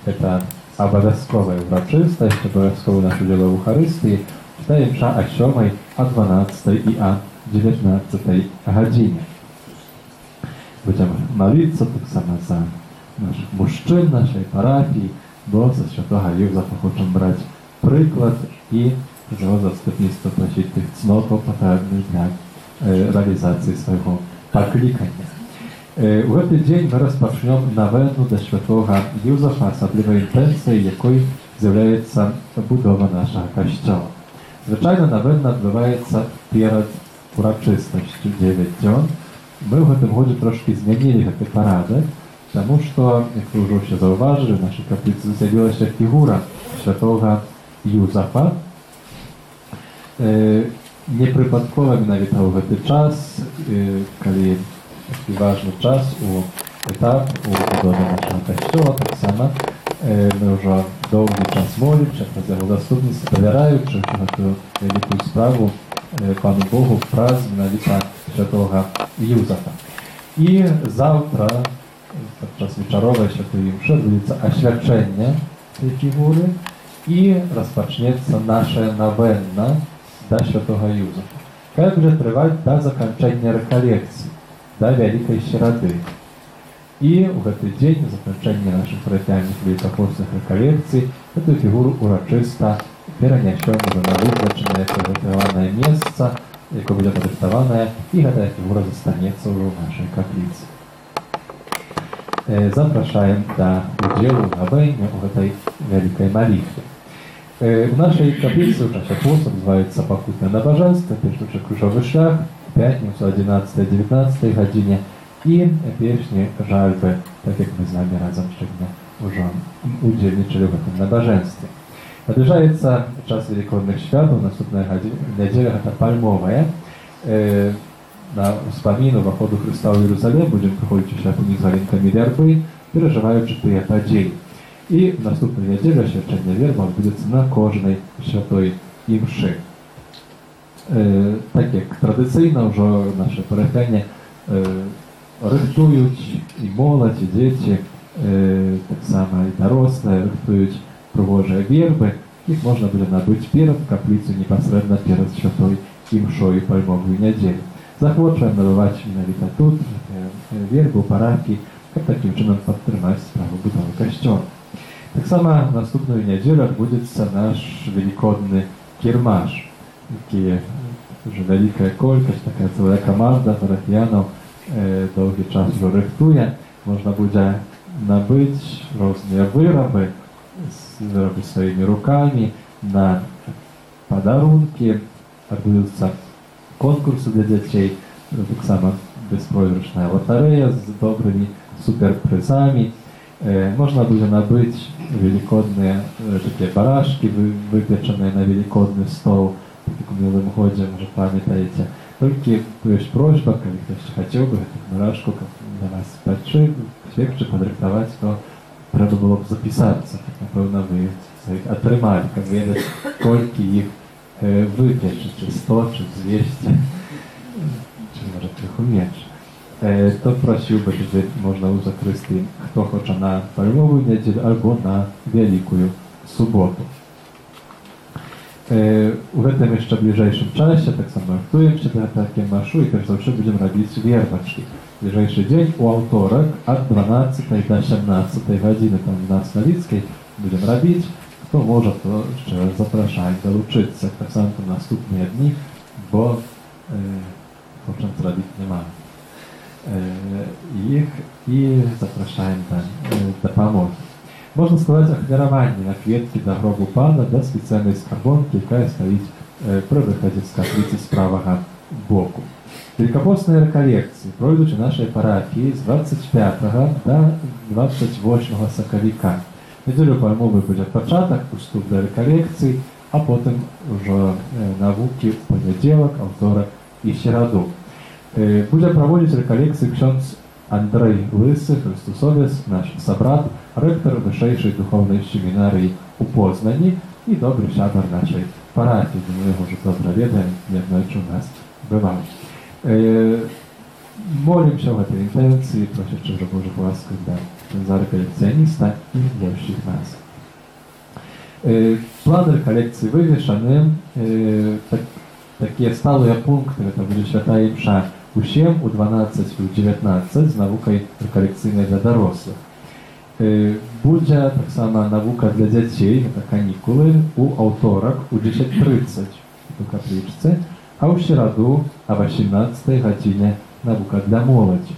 Это абавязковая урачыстасць, абавязковы наш удзел у Эўхарыстыі, чытае мша о 7, о 12 і о 19 гадзіне. Будзем маліцца так само за наших мужчын нашай парафіі, бо са святога Юзафа хочам браць прыклад і за его заступніцтва просіць тых цнотаў патрэбных для рэалізацыі свайго паклікання. У гэты дзень мы распачнём навену да святога Юзафа, асаблівай інтэнцыяй якой з'яўляецца будова нашага касцёла. Звычайна навена адбываецца перад урачыстасцю 9 дзён. Мы ў гэтым годзе трошкі змянілі гэты парадак, таму што, як вы ўжо ўсе заўважылі, у нашай капліцы з'явілася фігура святога Юзафа. Непрыпадкова менавіта ў гэты час, калі такі важны час у этап у будове нашага касцёла, таксама мы ўжо доўгі час молімся праз яго заступніцтва, давяраючы гэтую вялікую справу Пану Богу праз менавіта святога Юзафа. І заўтра падчас вечаровай святой мшы адбудзецца асвячэнне tej фігуры і распачнецца наша навена да святого Юзафа. Хай будзе трываць да заканчэння рэкалекцыі, да вялікай серады. І ў гэты дзень, заканчэння нашых парафіяльных велікапостных рэкалекцый, гэту фігуру урачыста перанясём ужо на вызначанае прыгатаванае месца, якое будзе падрыхтаванае, і гэтая фігура застанецца ўжо ў нашай капліцы. Запрашаем да удзелу на навэне ў гэтай вялікай малітве. У нашей каплице у часе поста называется пакутное набажэнства, перший крыжовый шлях, пятницу 11-19 гадзіне і першні жальбы, так як мы з вами разом сёння ўжо удзельнічалі ў гэтым набажэнстве. Набліжаецца час велікодных святаў, наступная нядзеля гэта пальмовая. На ўспаміну ўваходу Хрыста ў Іерусалім будзем прыходзіць у шляху з галінкамі вярбы, перажываючы тыя падзеі. І в наступную неділю свячэння вербы адбудзецца на кожнай святой імшы. Так як традыцыйна ўжо нашы парафіяне рыхтуюць і моладзь, і дзеці, таксама і дарослыя рыхтуюць прыгожыя вербы. Іх можна будзе набыць перад капліцу непасрэдна перад святой імшой пальмовую нядзелю. Захвочваем набываць менавіта тут вербы ў парафіі, каб такім чынам падтрымаць справу будовы касцёла. Таксама наступную нядзелю адбудзецца наш велікодны кірмаш, які ўжо вялікая колькасць, такая цэлая каманда парафіянаў доўгі час ужо рыхтуе. Можна будзе набыць розныя вырабы сваімі рукамі на падарункі, адбудуцца конкурсы для дзяцей, таксама беспройгрышная латарэя з добрымі суперпрызамі. Можна будзе набыць велікодныя такія барашкі, выпечаныя на велікодны стол, так у мінулым годзе, можа памятаеце. Толькі ёсць просьба, калі хтось хацеў бы гэтых барашку для вас спекчы, падрыхтаваць, то трэба было б запісацца. Напэўна, вы іх атрымалі, каб ведаць, колькі іх выпечыць, 100 чи 200, чи можа крыху менш. То просіў бы, калі можна ў закрысты, хто хоча на пальмовую нядзелю альбо на вялікую суботу. У гэтым яшчэ бліжэйшым часе таксама рыхтуем się да такі машу і перш за ўсё будзем рабіць вербачкі. Бліжэйшы дзень у аўторак ад 12 до 17 гадзіны там на Славіцкай будзем рабіць. Хто можа, то яшчэ раз запрашаем далучыцца таксама на наступныя дні, бо хочам зрабіць няма іх і запрашаем да дапамогі. Можна сказаць ахвяраванне на кветкі да гробу пана да спецыяльнай скарбонкі, якая стаіць пры выхадзе з капліцы з правага боку. Великопостныя рэкалекцыі пройдуць у нашай парафіі з 25 да 28 сакавіка. Нядзелю пальмовы будзе пачатак, уступ да рэкалекцыі, а потым ужо навукі ў панядзелак, аўторак і сераду. Будзе праводзіць рэкалекцыі ксёндз Андрэй Лысы, хрыстусовец, наш сабрат, рэктар вышэйшай духоўнай семінарыі ў Познані і добры сябар нашай парафіі. Мы яго ўжо добра ведаем, неаднойчы у нас бываў. Молімся ў гэтай інтэнцыі, просячы ўжо Божых ласкаў да за рэкалекцыяніста і для ўсіх нас. План рэкалекцыі вывешаны, такія сталыя пункты, гэта будзе святая імша у 7, у 12 і у 19 з навукай рэкалекцыйнай для дарослых. Будзе таксама навука для дзяцей, гэта канікулы, у аўторак у 10:30 у каплічцы, а ў сераду о 18 гадзіне навука для моладзі.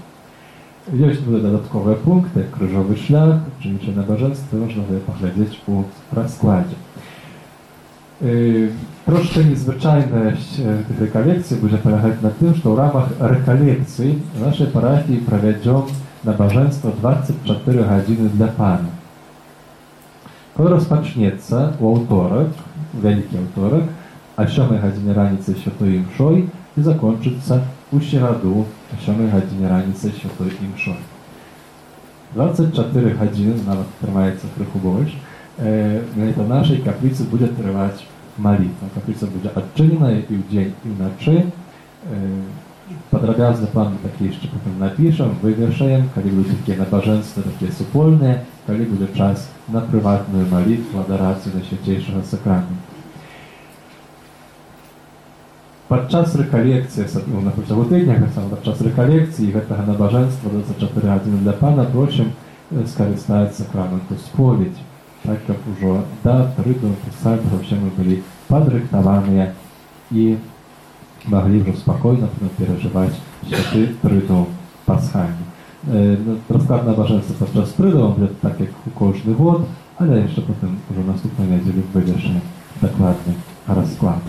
Ёсць будзе дадатковыя пункты, крыжовы шлях, чынічае набажэнства, можна паглядзець у раскладзе. Трошки незвычайнасць гэтых рэкалекцый будзе палягаць на тым, што ў рамах рэкалекцый у нашай парафіі правядзём набажэнства 24 гадзіны для пана. Калі распачнецца ў аўторак, вялікі аўторак, о 7 гадзіне раніцы святой імшой і закончыцца у сераду о 7 гадзіне раніцы святой імшой. 24 гадзіны, нават трымаецца крыху больш, в нашей каплице будет трываць молитва. Каплица будет адчыненая і ў дзень, і ўначы. Падрабязны план такі яшчэ потым напішам, вывешаем, калі будуць такія набажэнствы, такія супольныя, калі будзе час на прыватную молитву, адарацыю да свяцейшага сакраменту. Падчас рэкалекцыі, на працягу тыдня, падчас рэкалекцыі гэтага набажэнства 24 гадзіны для пана просім скарыстаць сакраменту споведзі. Так как уже да трыду писать, вообще мы были подрыхтованные и могли уже спокойно переживать святы трыду пасхальні. Расклад набажэнства падчас трыду, он будет так, как у кожны год, але яшчэ потым уже наступнай нядзелі вывешаем дакладны расклад.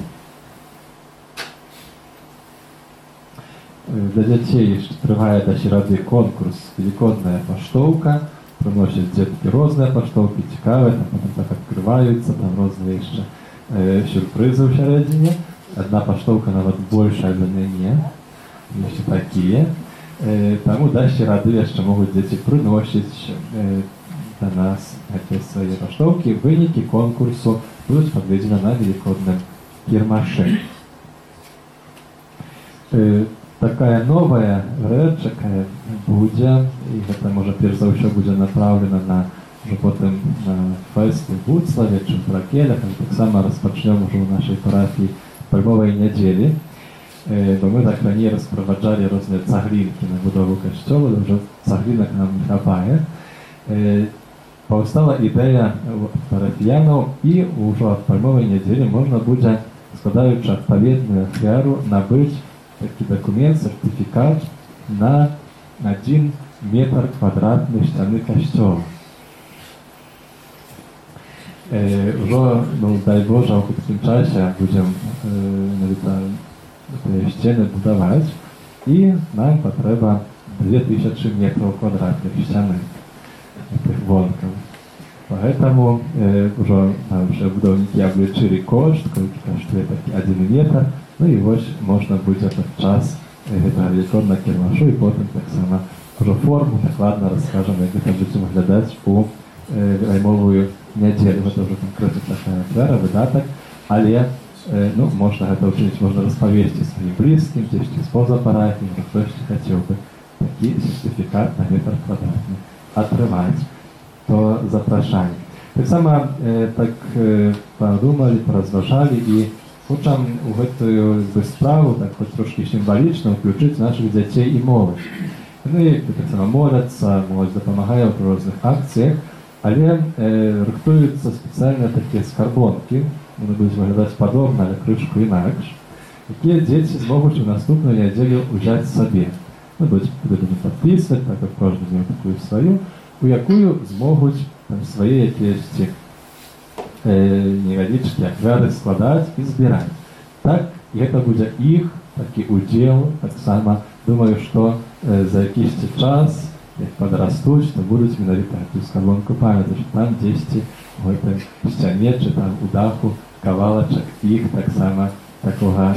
Для дзяцей яшчэ трывае да серады конкурс «Великодная паштоўка». Приносят детки разные паштовки, цікавые, там потом так открываются, там разные еще сюрпризы в середине. Одна паштовка нават большая для меня, еще такие. Тому до серады еще могут дети приносить до нас эти свои паштовки. Выники конкурсу будут подведены на великодном кірмашы. Такая новая рэч, якая будзе, і гэта можа перш за ўсё будзе направлена на уже потым на фэсты в Вуцлаве, Чэмпракелях, і таксама распачнём ужо ў нашай парафіі пальмовай нядзелі, бо мы так раней распроваджалі розныя цаглінкі на будову касцёла, уже цаглінак нам не хапае. Паўстала ідэя парафіянаў, і ўжо ад пальмовай нядзелі можна будзе, складаючы адпаведную ахвяру, набыць такі документ, сертификат на 1 метр квадратный сцяны касцёла. Ужо, дай Боже, ў хуткім часе будзем сцены будаваць, і нам патрэба 2000 метров квадратных сцяны гэтых вонкаў. Поэтому уже будаўнікі аблічылі кошт, колькі каштуе такі 1 метр. Ну і вось можна будзе падчас гэтага велікоднага кірмашу і потым таксама ўжо форму дакладна раскажам, як гэта будзем выглядаць у пальмовую нядзелю. Гэта ўжо канкрэтна такая ахвяра, выдатак, але можна гэта ўчыніць, можна распавесці сваім блізкім, дзесьці з-поза парафіі, хтосьці хацеў бы такі сертыфікат на метр квадратны атрымаць, то запрашаем. Так само так подумали, поразважали і хочам у гэтую справу так хоць трошки сімвалічна ўключыць наших дзяцей і моладзь. Яны так само моляцца, моладзь дапамагае ў розных акцыях, але рыхтуюцца спецыяльна такія скарбонкі, яны будуць выглядаць падобна, але крышку інакш, якія дзеці змогуць у наступную нядзелю ўзяць сабе. Будуць падпісваць, так як кожны з іх такую сваю, у якую змогуць свае якіясьці невялічкія ахвяры складаць і збіраць. Так, гэта будзе іх такі удзел, таксама думаю, што за якісьці час, як падрастуць, то будуць менавіта гэтую скарбонку памятаць, што там дзесьці у гэтай сцяне чи там у даху кавалачак іх таксама такога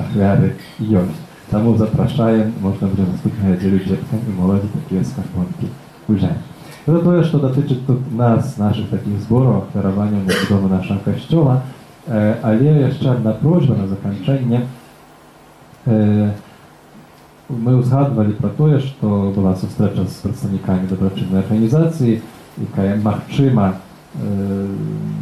ахвяры ёсць. Таму запрашаем, можна будзе наступную нядзелю дзеткам і моладзі такія скарбонкі узяць. Это тое, што датычыць тут нас, нашых такіх збораў, ахвяраванняў на будову нашага касцёла, але яшчэ адна просьба на заканчэнне. Мы ўзгадвалі пра тое, што была сустрэча з прадстаўнікамі дабрачыннай арганізацыі, якая, магчыма,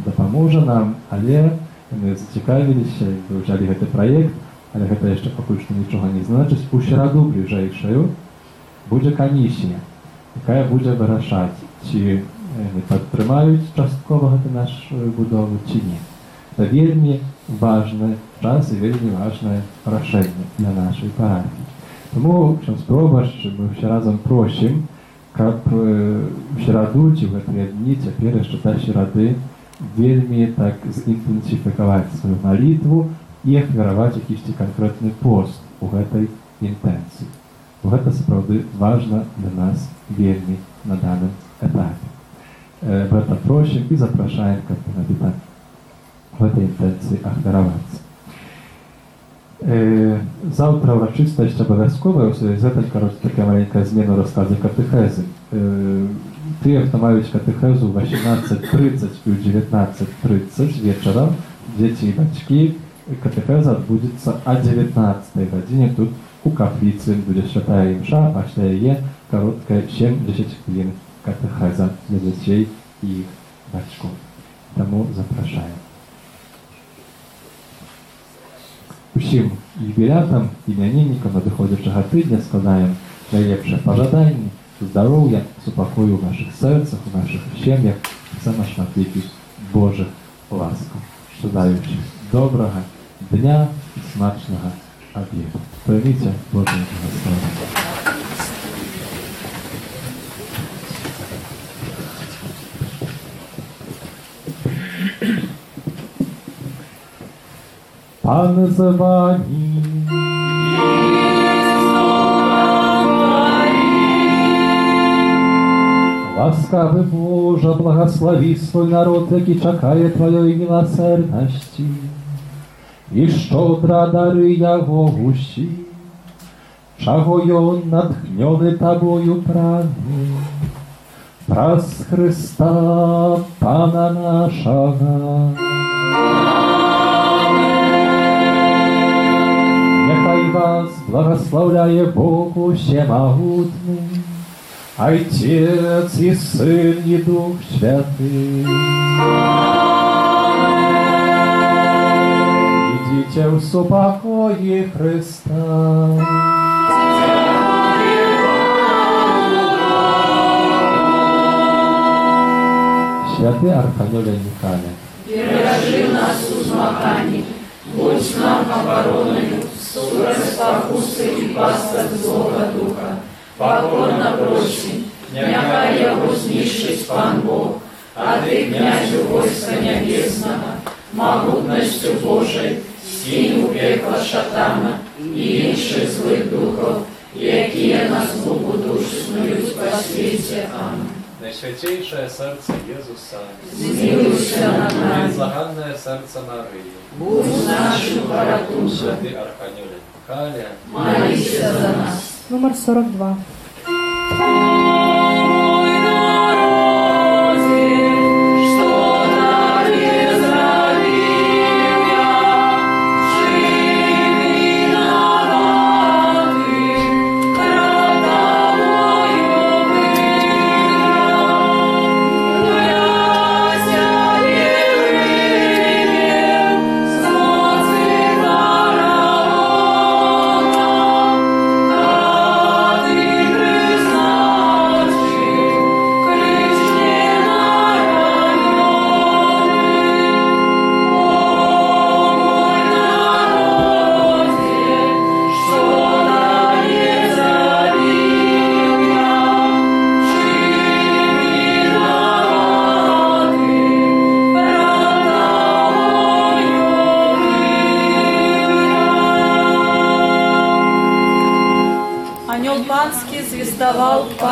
дапаможа нам, але яны зацікавіліся, ўзялі гэты праект, але гэта яшчэ пакуль што нічога не значыць. У сераду бліжэйшую будзе камісія, якая будзе вырашаць, ці яны падтрымаюць часткова гэты наш будову, ці не. Гэта вельмі важны час і вельмі важнае рашэнне для нашай парафіі. Тому, ksiądz proboszcz, my się razem prosimy, kab w środu, czy w te dni, теперь jeszcze te środy, wielmi tak zintensyfikować swoją malitwę i ofiarować jakiś konkretny post u tej intencji. Bo to jest naprawdę ważne dla nas wielmi na danym etapie. Bo to prosimy i zapraszamy, kab w tej intencji ofiarować. Завтра урочистость обов'язкова, це така маленька зміна розказу катехези. Ті, хто мають катехезу в 18:30 і в 19:30 вечора, діти і батьки, катехеза відбудеться о 19 годині тут у каплиці, буде святая імша, а після її коротка 7-10 хвилин катехеза для дітей і їх батьків. Тому запрошуємо. Усім юбілятам, ім'янінникам надыходзячага тыдня складаем найлепшыя пажаданні, здароўя, супакою ў нашых сэрцах, у нашых сем'ях, сама шматлікіх Божых ласкаў. Жадаючы добрага дня і смачнага абеду. Прыміце Божае благословенне. Pan z wami. Łaskawy Boże, błogosławi swój naród, jaki czekaje Twojej miłosierności i szczodra dary Jego guści, czego on natchniony Tobою pragnie, przez Chrysta Pana naszego. Niechaj was błogosławляє Богу Всемогутный, Отец и Сын и Дух Святый. Идите в супокое Христа. Святый Архангеле Михаиле, бережи нас у змаганні, будь нам обороною, супроть спокуси і пасток злого духа. Покорно просим, нехай його знищить Пан Бог, а ти, князю войска небесного, могутностью Божой, скинь у пекла шатана і інших злих духов, які на злобу душ снують по світі. Амінь. Найсвятейшее сердце Иисуса, змилуйся над нами. Беззаганное сердце Марии, Будь нашим порятунком. Святый Архангеле Михаиле, Молися за нас. Номер 42.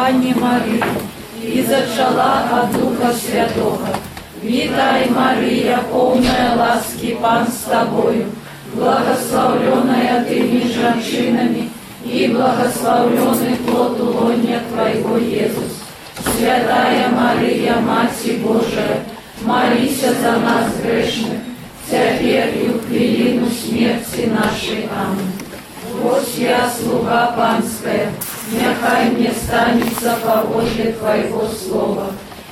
Панні Марії, і зачала от Духа Святого. Вітай, Марія, повна ласки, Пан з тобою, благословленная ты между женщинами, и благословленный плод лоня Твоего, Иисус. Святая Мария, Матерь Божия, молись за нас грешных, теперь и в хвилину смерти нашей. Аминь. Вот я, слуга Панская, нехай мне станется по воле Твоего слова.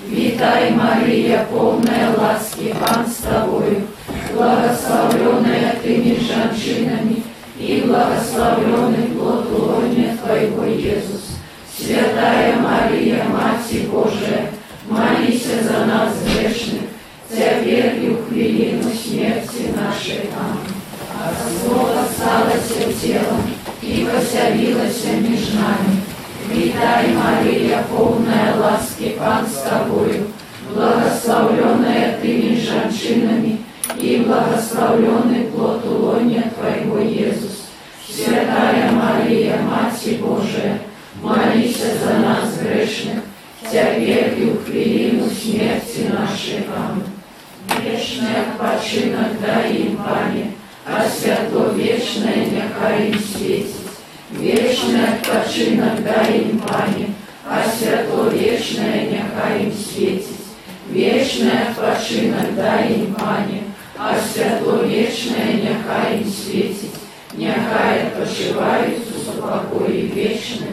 Витай, Мария, полная ласки, Пан с Тобою, благословленная ты между женщинами, и благословленный плод лоня Твоего, Иисус. Святая Мария, Матерь Божия, молись за нас грешных, теперь и в хвилину смерти нашей. Аминь. А Слово сталося телом и поселилось между нами. Витай, Мария, полная ласки, Пан с Тобою, благословленная ты между женщинами, и благословленный плод лоня Твоего, Иисус. Святая Мария, Матерь Божия, молись за нас грешных, теперь и в хвилину смерти нашей. Аминь. Вечный odpoczynek дай им, Пане, а святло вечное нехай им светит. Вечный odpoczynek дай им, Пане, а святло вечное нехай им светит. Вечный odpoczynek дай им, Пане, а святло вечное нехай им светит. Нехай odpoczywaють у покої вечне.